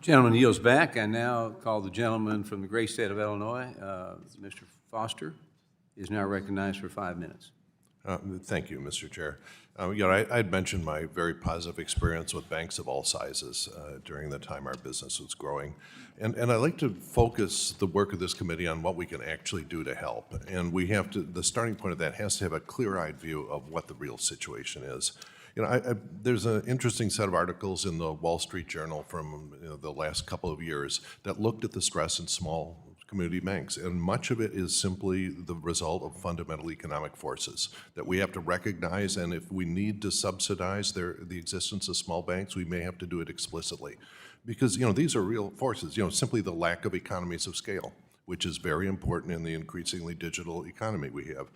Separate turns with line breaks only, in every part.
Gentleman yields back. I now call the gentleman from the great state of Illinois, Mr. Foster, is now recognized for 5 minutes.
Thank you, Mr. Chair. I'd mentioned my very positive experience with banks of all sizes during the time our business was growing. And I'd like to focus the work of this committee on what we can actually do to help. And we have to, the starting point of that has to have a clear-eyed view of what the real situation is. There's an interesting set of articles in the Wall Street Journal from the last couple of years that looked at the stress in small community banks, and much of it is simply the result of fundamental economic forces that we have to recognize, and if we need to subsidize the existence of small banks, we may have to do it explicitly. Because these are real forces, simply the lack of economies of scale, which is very important in the increasingly digital economy we have.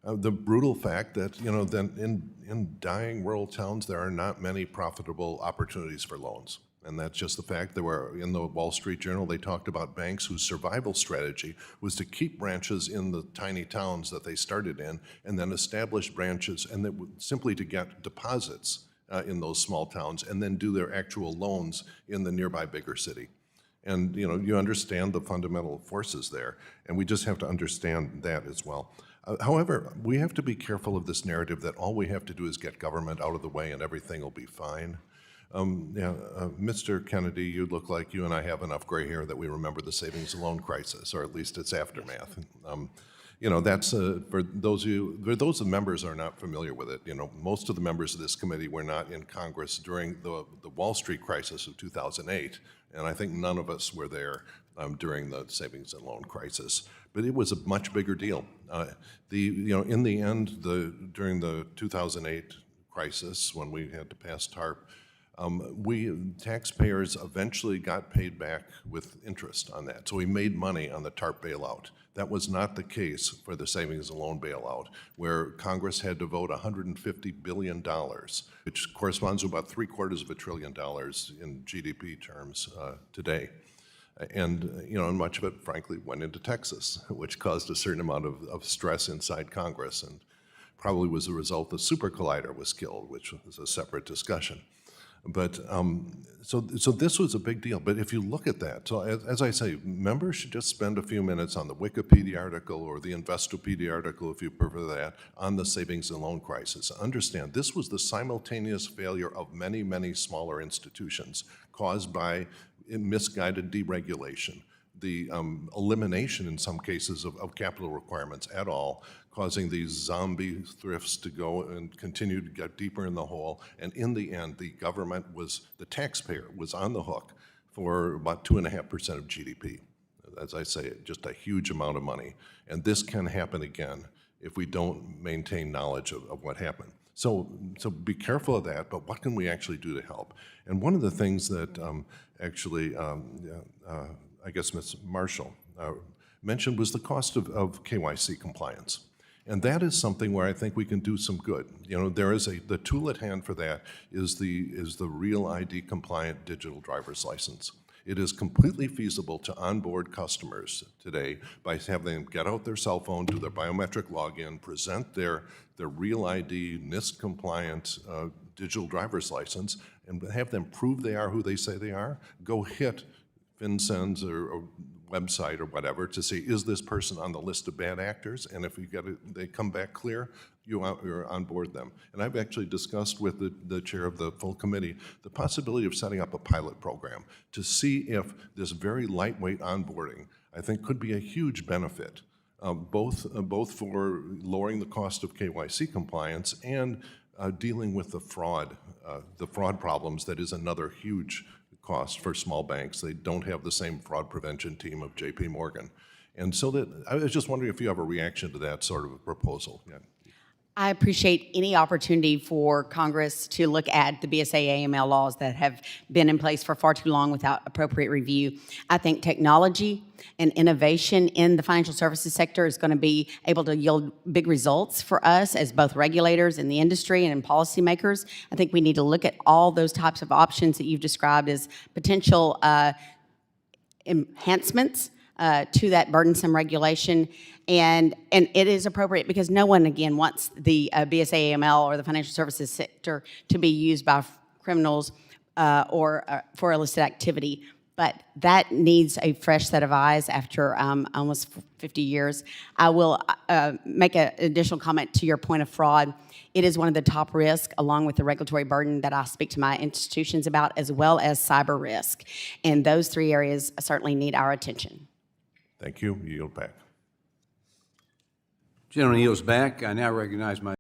The brutal fact that, then in dying rural towns, there are not many profitable opportunities for loans. And that's just the fact. There were, in the Wall Street Journal, they talked about banks whose survival strategy was to keep branches in the tiny towns that they started in and then establish branches and that simply to get deposits in those small towns and then do their actual loans in the nearby bigger city. And you understand the fundamental forces there, and we just have to understand that as well. However, we have to be careful of this narrative that all we have to do is get government out of the way and everything will be fine. Mr. Kennedy, you look like you and I have enough gray hair that we remember the savings and loan crisis, or at least its aftermath. That's for those of members who are not familiar with it. Most of the members of this committee were not in Congress during the Wall Street crisis of 2008, and I think none of us were there during the savings and loan crisis. But it was a much bigger deal. In the end, during the 2008 crisis, when we had to pass TARP, we taxpayers eventually got paid back with interest on that. So we made money on the TARP bailout. That was not the case for the savings and loan bailout, where Congress had to vote $150 billion, which corresponds to about $750 billion in GDP terms today. And much of it, frankly, went into Texas, which caused a certain amount of stress inside Congress, and probably was the result the super collider was killed, which was a separate discussion. But so this was a big deal. But if you look at that, so as I say, members should just spend a few minutes on the Wikipedia article or the Investopedia article, if you prefer that, on the savings and loan crisis. Understand, this was the simultaneous failure of many, many smaller institutions caused by misguided deregulation, the elimination in some cases of capital requirements at all, causing these zombie thrifts to go and continue to get deeper in the hole. And in the end, the taxpayer was on the hook for about 2.5% of GDP. As I say, just a huge amount of money. And this can happen again if we don't maintain knowledge of what happened. So be careful of that, but what can we actually do to help? And one of the things that I guess Ms. Marshall mentioned was the cost of KYC compliance. And that is something where I think we can do some good. There is the tool at hand for that is the Real ID compliant digital driver's license. It is completely feasible to onboard customers today by having them get out their cell phone, do their biometric login, present their Real ID NIST compliant digital driver's license, and have them prove they are who they say they are, go hit FinCEN's or website or whatever to see, is this person on the list of bad actors? And if they come back clear, you're on board them. And I've actually discussed with the chair of the full committee the possibility of setting up a pilot program to see if this very lightweight onboarding, I think, could be a huge benefit, both for lowering the cost of KYC compliance and dealing with the fraud problems that is another huge cost for small banks. They don't have the same fraud prevention team of JP Morgan. And so I was just wondering if you have a reaction to that sort of a proposal. Yeah.
I appreciate any opportunity for Congress to look at the BSA AML laws that have been in place for far too long without appropriate review. I think technology and innovation in the financial services sector is going to be able to yield big results for us as both regulators in the industry and policymakers. I think we need to look at all those types of options that you've described as potential enhancements to that burdensome regulation. And it is appropriate because no one, again, wants the BSA AML or the financial services sector to be used by criminals or for illicit activity. but that needs a fresh set of eyes after almost 50 years. I will make an additional comment to your point of fraud. It is one of the top risks, along with the regulatory burden that I speak to my institutions about, as well as cyber risk. And those three areas certainly need our attention.
Thank you. You yield back.
Gentleman yields back. I now recognize my